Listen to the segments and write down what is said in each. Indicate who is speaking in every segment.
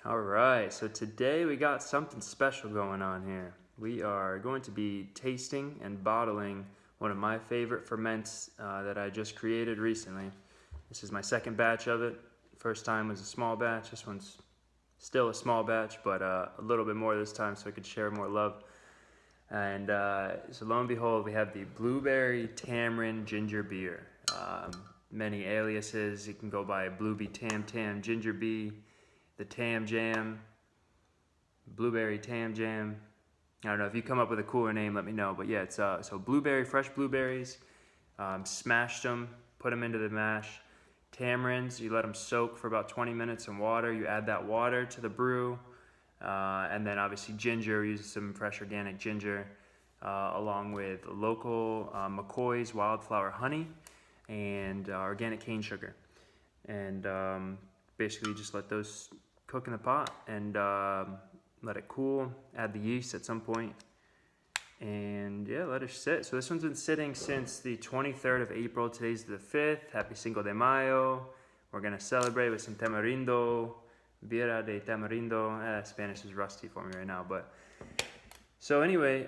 Speaker 1: All right, so today we got something special going on here. We are going to be tasting and bottling one of my favorite ferments that I just created recently. This is my second batch of it. First time was a small batch. This one's still a small batch, but a little bit more this time so I could share more love. And so lo and behold, we have the Blueberry Tamarind Ginger Beer. Many aliases. You can go by Blueberry Tam Ginger Bee, the Tam Jam, Blueberry Tam Jam. I don't know, if you come up with a cooler name, let me know. But yeah, it's so fresh blueberries, smashed them, put them into the mash. Tamarinds, you let them soak for about 20 minutes in water. You add that water to the brew. And then obviously ginger, we use some fresh organic ginger, along with local McCoy's wildflower honey and organic cane sugar. And basically just let those cook in the pot and let it cool. Add the yeast at some point. And yeah, let it sit. So this one's been sitting since the 23rd of April. Today's the 5th. Happy Cinco de Mayo. We're going to celebrate with some tamarindo. Birra de tamarindo. Spanish is rusty for me right now, but so anyway,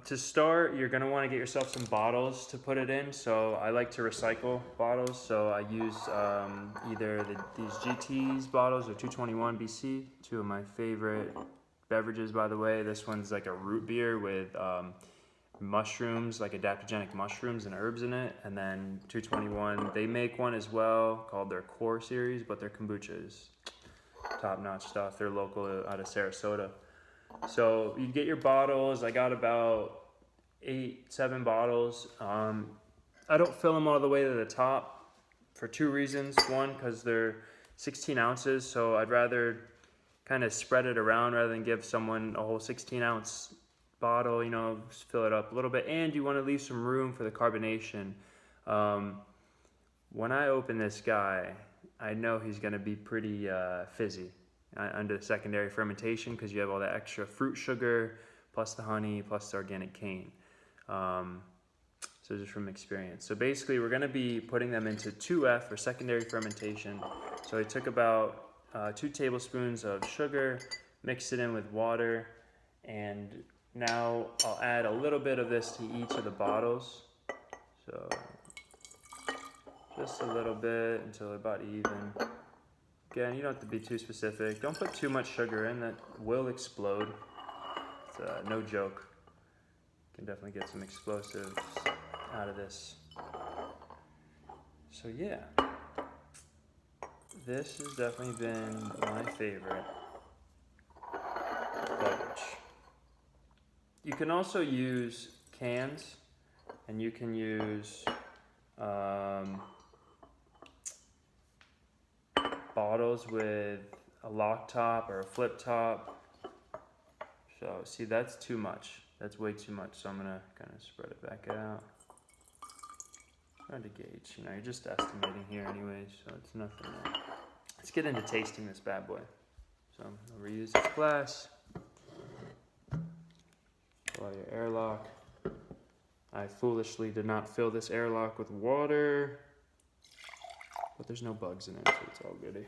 Speaker 1: to start, you're gonna want to get yourself some bottles to put it in. So I like to recycle bottles, so I use either these GT's bottles or 221 BC, two of my favorite beverages, by the way. This one's like a root beer with mushrooms, like adaptogenic mushrooms and herbs in it. And then 221, they make one as well called their Core series, but their kombucha is top-notch stuff. They're local out of Sarasota. So you get your bottles. I got about 7 bottles. I don't fill them all the way to the top for 2 reasons. One, because they're 16 ounces, so I'd rather kind of spread it around rather than give someone a whole 16-ounce bottle, you know, just fill it up a little bit. And you want to leave some room for the carbonation. When I open this guy, I know he's going to be pretty fizzy under the secondary fermentation because you have all that extra fruit sugar plus the honey plus the organic cane. So just from experience. So basically we're going to be putting them into 2F for secondary fermentation. So I took about 2 tablespoons of sugar, mixed it in with water, and now I'll add a little bit of this to each of the bottles. So just a little bit until they're about even. Again, you don't have to be too specific. Don't put too much sugar in, that will explode. It's no joke. You can definitely get some explosives out of this. So yeah, this has definitely been my favorite beverage. You can also use cans, and you can use bottles with a lock top or a flip top. So see, that's too much. That's way too much. So I'm gonna kind of spread it back out. Trying to gauge. You know, you're just estimating here anyways, so it's nothing. Let's get into tasting this bad boy. So I'll reuse this glass. Pull out your airlock. I foolishly did not fill this airlock with water, but there's no bugs in it, so it's all goody.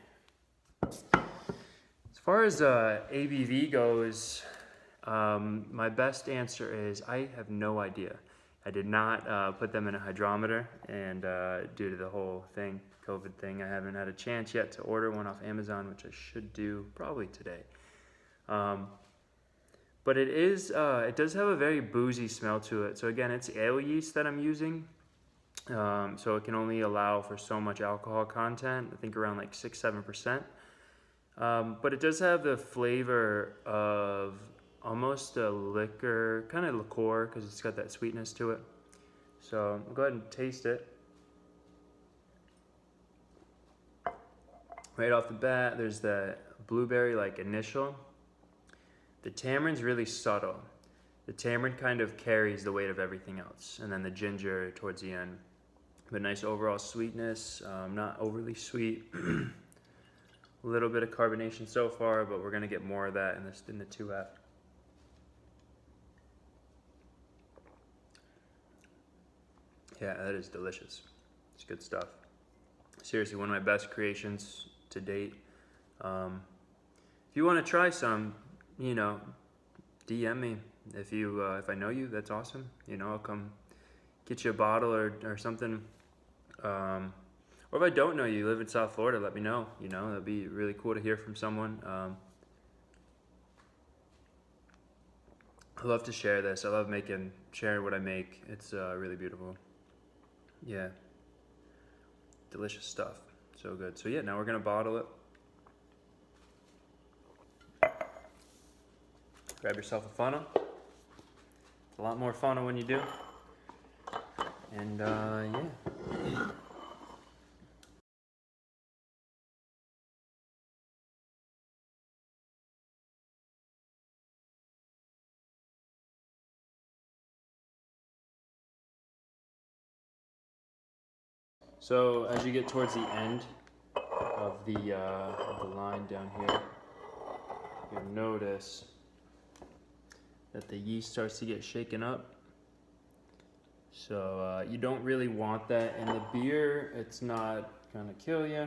Speaker 1: As far as ABV goes, my best answer is I have no idea. I did not put them in a hydrometer, and due to the whole thing, COVID thing, I haven't had a chance yet to order one off Amazon, which I should do probably today. But it does have a very boozy smell to it. So again, it's ale yeast that I'm using. So it can only allow for so much alcohol content, I think around like 6-7%. But it does have the flavor of almost a liquor, kind of liqueur, because it's got that sweetness to it. So I'll go ahead and taste it. Right off the bat, there's the blueberry like initial. The tamarind's really subtle. The tamarind kind of carries the weight of everything else, and then the ginger towards the end. But nice overall sweetness, not overly sweet. A little bit of carbonation so far, but we're gonna get more of that in the 2F. Yeah, that is delicious. It's good stuff. Seriously, one of my best creations to date. If if you want to try some, you know, DM me. If I know you, that's awesome. You know, I'll come get you a bottle or something. Or if I don't know you, live in South Florida, let me know. You know, that'd be really cool to hear from someone. I love to share this. I love sharing what I make. It's really beautiful. Yeah, delicious stuff. So good. So yeah, now we're gonna bottle it. Grab yourself a funnel. It's a lot more funnel when you do. And yeah. So as you get towards the end of the line down here, you'll notice that the yeast starts to get shaken up. So you don't really want that in the beer. It's not gonna kill you,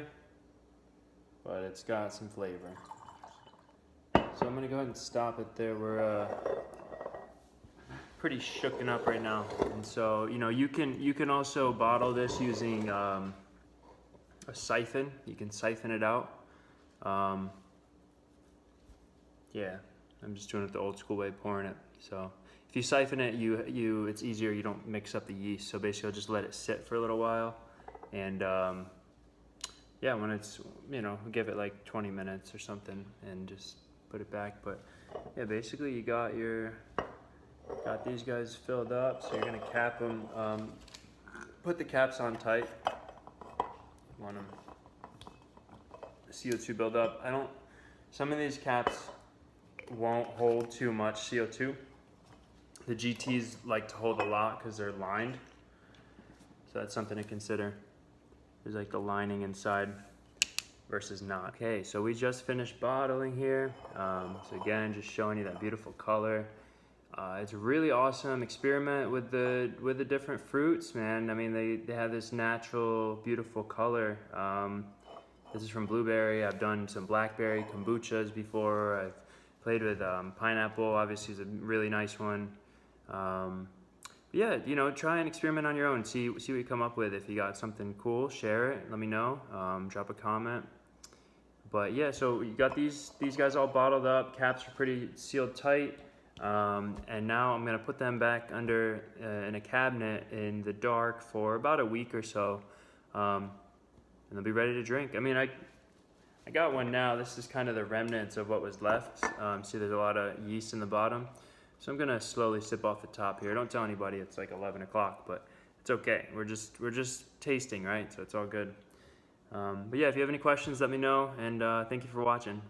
Speaker 1: but it's got some flavor. So I'm gonna go ahead and stop it there. We're pretty shooken up right now, and so you know you can also bottle this using a siphon. You can siphon it out. Yeah, I'm just doing it the old school way, pouring it. So if you siphon it, it's easier. You don't mix up the yeast. So basically, I'll just let it sit for a little while, and yeah, when it's, you know, give it like 20 minutes or something, and just put it back. But yeah, basically, you got these guys filled up. So you're gonna cap them. Put the caps on tight. You want them CO2 build up. Some of these caps won't hold too much CO2. The GTs like to hold a lot because they're lined. So that's something to consider. There's like the lining inside versus not. Okay, so we just finished bottling here. So again, just showing you that beautiful color. It's a really awesome experiment with the different fruits, man. I mean, they have this natural, beautiful color. This is from blueberry. I've done some blackberry kombuchas before. I've played with pineapple, obviously is a really nice one. Yeah, you know, try and experiment on your own. See what you come up with. If you got something cool, share it. Let me know. Drop a comment. But yeah, so you got these guys all bottled up. Caps are pretty sealed tight. And now I'm gonna put them back under in a cabinet in the dark for about a week or so, and they'll be ready to drink. I mean, I got one now. This is kind of the remnants of what was left. See, there's a lot of yeast in the bottom, so I'm gonna slowly sip off the top here. Don't tell anybody. It's like 11 o'clock, but it's okay. We're just tasting, right? So it's all good. But yeah, if you have any questions, let me know, and thank you for watching.